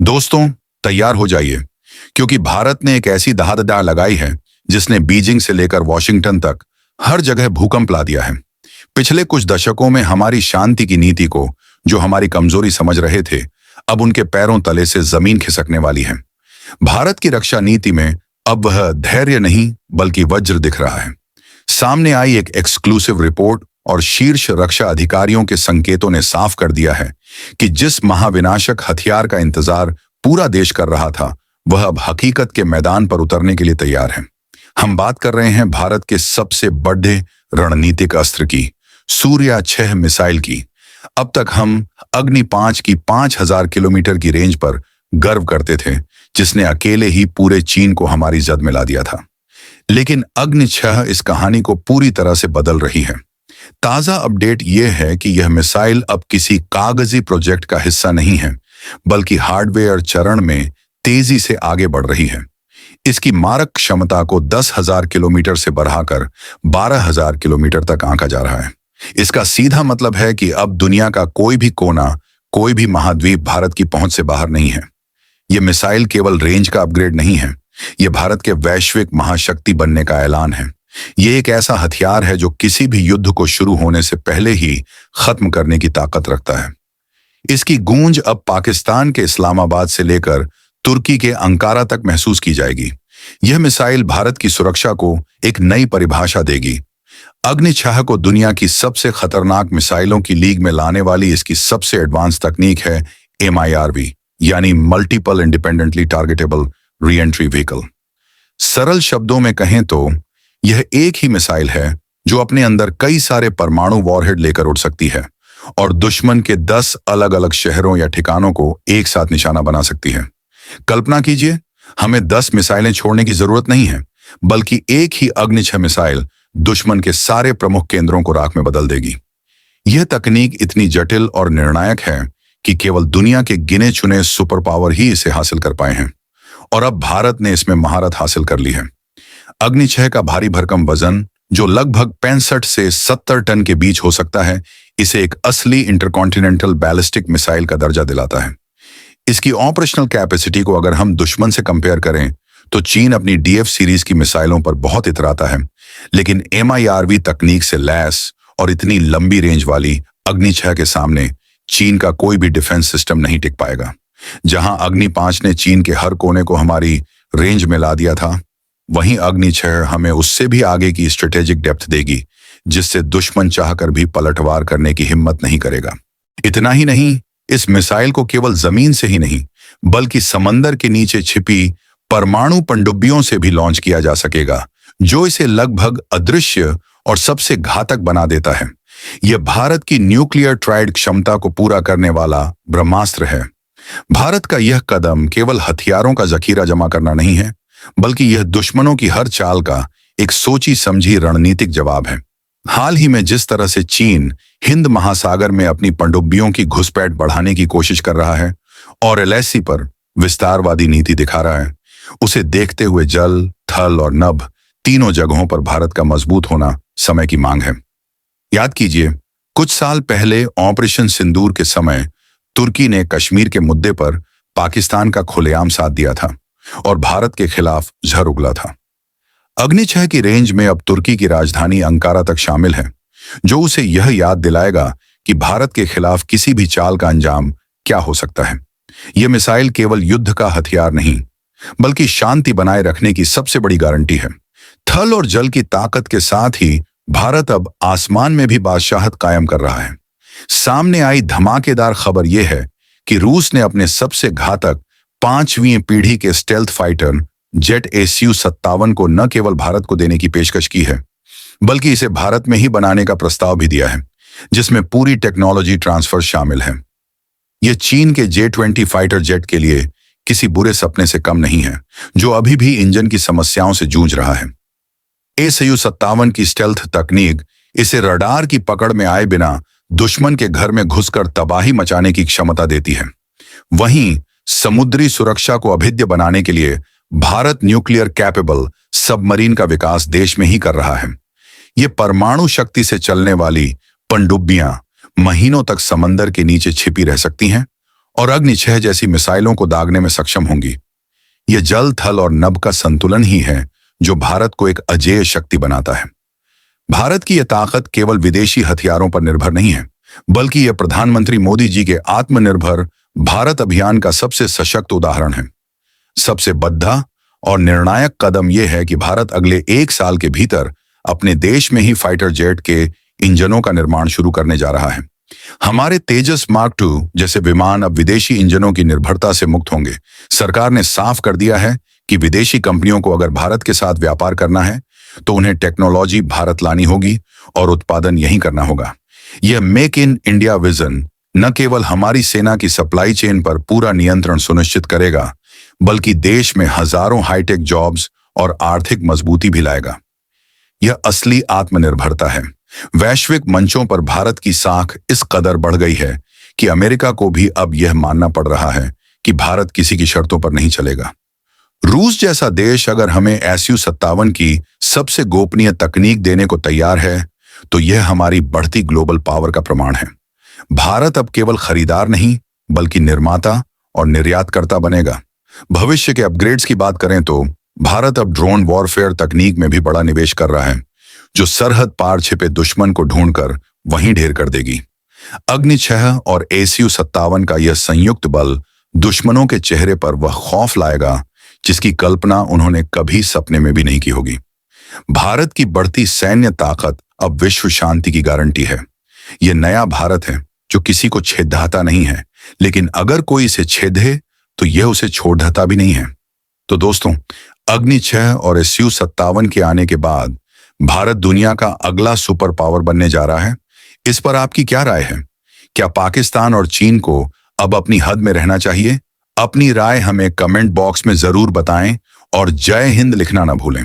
दोस्तों, तैयार हो जाइए, क्योंकि भारत ने एक ऐसी दहाड़ लगाई है जिसने बीजिंग से लेकर वॉशिंगटन तक हर जगह भूकंप ला दिया है। पिछले कुछ दशकों में हमारी शांति की नीति को, जो हमारी कमजोरी समझ रहे थे, अब उनके पैरों तले से जमीन खिसकने वाली है। भारत की रक्षा नीति में अब वह धैर्य नहीं बल्कि वज्र दिख रहा है। सामने आई एक एक्सक्लूसिव रिपोर्ट और शीर्ष रक्षा अधिकारियों के संकेतों ने साफ कर दिया है कि जिस महाविनाशक हथियार का इंतजार पूरा देश कर रहा था, वह अब हकीकत के मैदान पर उतरने के लिए तैयार है। हम बात कर रहे हैं भारत के सबसे बड़े रणनीतिक अस्त्र की, सूर्या 6 मिसाइल की। अब तक हम अग्नि 5 की 5000 किलोमीटर की रेंज पर गर्व करते थे, जिसने अकेले ही पूरे चीन को हमारी जद में ला दिया था। लेकिन अग्नि 6 इस कहानी को पूरी तरह से बदल रही है। ताजा अपडेट यह है कि यह मिसाइल अब किसी कागजी प्रोजेक्ट का हिस्सा नहीं है, बल्कि हार्डवेयर चरण में तेजी से आगे बढ़ रही है। इसकी मारक क्षमता को 10,000 किलोमीटर से बढ़ाकर 12,000 किलोमीटर तक आंका जा रहा है। इसका सीधा मतलब है कि अब दुनिया का कोई भी कोना, कोई भी महाद्वीप भारत की पहुंच से बाहर नहीं है। यह मिसाइल केवल रेंज का अपग्रेड नहीं है, यह भारत के वैश्विक महाशक्ति बनने का ऐलान है। यह एक ऐसा हथियार है जो किसी भी युद्ध को शुरू होने से पहले ही खत्म करने की ताकत रखता है। इसकी गूंज अब पाकिस्तान के इस्लामाबाद से लेकर तुर्की के अंकारा तक महसूस की जाएगी। यह मिसाइल भारत की सुरक्षा को एक नई परिभाषा देगी। अग्नि 6 को दुनिया की सबसे खतरनाक मिसाइलों की लीग में लाने वाली इसकी सबसे एडवांस तकनीक है MIRV, यानी multiple independently targetable re entry vehicle. सरल शब्दों में कहें तो यह एक ही मिसाइल है जो अपने अंदर कई सारे परमाणु वॉरहेड लेकर उड़ सकती है और दुश्मन के 10 अलग अलग शहरों या ठिकानों को एक साथ निशाना बना सकती है। कल्पना कीजिए, हमें 10 मिसाइलें छोड़ने की जरूरत नहीं है, बल्कि एक ही अग्नि 6 मिसाइल दुश्मन के सारे प्रमुख केंद्रों को राख में बदल देगी। यह तकनीक इतनी जटिल और निर्णायक है कि केवल दुनिया के गिने चुने सुपर पावर ही इसे हासिल कर पाए हैं, और अब भारत ने इसमें महारत हासिल कर ली है। अग्नि 6 का भारी भरकम वजन, जो लगभग 65 से 70 टन के बीच हो सकता है, इसे एक असली इंटरकॉन्टिनेंटल बैलिस्टिक मिसाइल का दर्जा दिलाता है। इसकी ऑपरेशनल कैपेसिटी को अगर हम दुश्मन से कंपेयर करें तो चीन अपनी DF सीरीज की मिसाइलों पर बहुत इतराता है, लेकिन MIRV तकनीक से लैस और इतनी लंबी रेंज वाली अग्नि 6 के सामने चीन का कोई भी डिफेंस सिस्टम नहीं टिक पाएगा। जहां अग्नि 5 ने चीन के हर कोने को हमारी रेंज में ला दिया था, वहीं अग्नि 6 हमें उससे भी आगे की स्ट्रेटेजिक डेप्थ देगी, जिससे दुश्मन चाहकर भी पलटवार करने की हिम्मत नहीं करेगा। इतना ही नहीं, इस मिसाइल को केवल जमीन से ही नहीं, बल्कि समंदर के नीचे छिपी परमाणु पनडुब्बियों से भी लॉन्च किया जा सकेगा, जो इसे लगभग अदृश्य और सबसे घातक बना देता है। यह भारत की न्यूक्लियर ट्राइड क्षमता को पूरा करने वाला ब्रह्मास्त्र है। भारत का यह कदम केवल हथियारों का जखीरा जमा करना नहीं है, बल्कि यह दुश्मनों की हर चाल का एक सोची समझी रणनीतिक जवाब है। हाल ही में जिस तरह से चीन हिंद महासागर में अपनी पनडुब्बियों की घुसपैठ बढ़ाने की कोशिश कर रहा है और LAC पर विस्तारवादी नीति दिखा रहा है, उसे देखते हुए जल, थल और नभ तीनों जगहों पर भारत का मजबूत होना समय की मांग है। याद कीजिए, कुछ साल पहले ऑपरेशन सिंदूर के समय तुर्की ने कश्मीर के मुद्दे पर पाकिस्तान का खुलेआम साथ दिया था और भारत के खिलाफ झर उगला था। अग्नि 6 की रेंज में अब तुर्की की राजधानी अंकारा तक शामिल है, जो उसे यह याद दिलाएगा कि भारत के खिलाफ किसी भी चाल का अंजाम क्या हो सकता है। यह मिसाइल केवल युद्ध का हथियार नहीं, बल्कि शांति बनाए रखने की सबसे बड़ी गारंटी है। थल और जल की ताकत के साथ ही भारत अब आसमान में भी बादशाहत कायम कर रहा है। सामने आई धमाकेदार खबर यह है कि रूस ने अपने सबसे घातक 5वीं पीढ़ी के स्टेल्थ फाइटर जेट Su-57 को न केवल भारत को देने की पेशकश की है, बल्कि इसे भारत में ही बनाने का प्रस्ताव भी दिया है, जिसमें पूरी टेक्नोलॉजी ट्रांसफर शामिल है। यह चीन के J-20 फाइटर जेट के लिए किसी बुरे सपने से कम नहीं है, जो अभी भी इंजन की समस्याओं से जूझ रहा है। Su-57 की स्टेल्थ तकनीक इसे रडार की पकड़ में आए बिना दुश्मन के घर में घुसकर तबाही मचाने की क्षमता देती है। वहीं समुद्री सुरक्षा को अभेद्य बनाने के लिए भारत न्यूक्लियर कैपेबल सबमरीन का विकास देश में ही कर रहा है। ये परमाणु शक्ति से चलने वाली पनडुब्बियां महीनों तक समंदर के नीचे छिपी रह सकती हैं और अग्नि 6 जैसी मिसाइलों को दागने में सक्षम होंगी। यह जल, थल और नभ का संतुलन ही है जो भारत को एक अजेय शक्ति बनाता है। भारत की यह ताकत केवल विदेशी हथियारों पर निर्भर नहीं है, बल्कि यह प्रधानमंत्री मोदी जी के आत्मनिर्भर भारत अभियान का सबसे सशक्त उदाहरण है। सबसे बद्धा और निर्णायक कदम यह है कि भारत अगले 1 साल के भीतर अपने देश में ही फाइटर जेट के इंजनों का निर्माण शुरू करने जा रहा है। हमारे तेजस मार्क 2 जैसे विमान अब विदेशी इंजनों की निर्भरता से मुक्त होंगे। सरकार ने साफ कर दिया है कि विदेशी कंपनियों को अगर भारत के साथ व्यापार करना है तो उन्हें टेक्नोलॉजी भारत लानी होगी और उत्पादन यहीं करना होगा। यह मेक इन इंडिया विजन न केवल हमारी सेना की सप्लाई चेन पर पूरा नियंत्रण सुनिश्चित करेगा, बल्कि देश में हजारों हाईटेक जॉब्स और आर्थिक मजबूती भी लाएगा। यह असली आत्मनिर्भरता है। वैश्विक मंचों पर भारत की साख इस कदर बढ़ गई है कि अमेरिका को भी अब यह मानना पड़ रहा है कि भारत किसी की शर्तों पर नहीं चलेगा। रूस जैसा देश अगर हमें Su-57 की सबसे गोपनीय तकनीक देने को तैयार है, तो यह हमारी बढ़ती ग्लोबल पावर का प्रमाण है। भारत अब केवल खरीदार नहीं, बल्कि निर्माता और निर्यातकर्ता बनेगा। भविष्य के अपग्रेड्स की बात करें तो भारत अब ड्रोन वॉरफेयर तकनीक में भी बड़ा निवेश कर रहा है, जो सरहद पार छिपे दुश्मन को ढूंढकर वहीं ढेर कर देगी। अग्नि 6 और Su-57 का यह संयुक्त बल दुश्मनों के चेहरे पर वह खौफ लाएगा जिसकी कल्पना उन्होंने कभी सपने में भी नहीं की होगी। भारत की बढ़ती सैन्य ताकत अब विश्व शांति की गारंटी है। यह नया भारत है जो किसी को छेदाता नहीं है, लेकिन अगर कोई इसे छेदे तो यह उसे छोड़ता भी नहीं है। तो दोस्तों, अग्नि 6 और Su-57 के आने के बाद भारत दुनिया का अगला सुपर पावर बनने जा रहा है। इस पर आपकी क्या राय है? क्या पाकिस्तान और चीन को अब अपनी हद में रहना चाहिए? अपनी राय हमें कमेंट बॉक्स में जरूर बताएं और जय हिंद लिखना ना भूलें।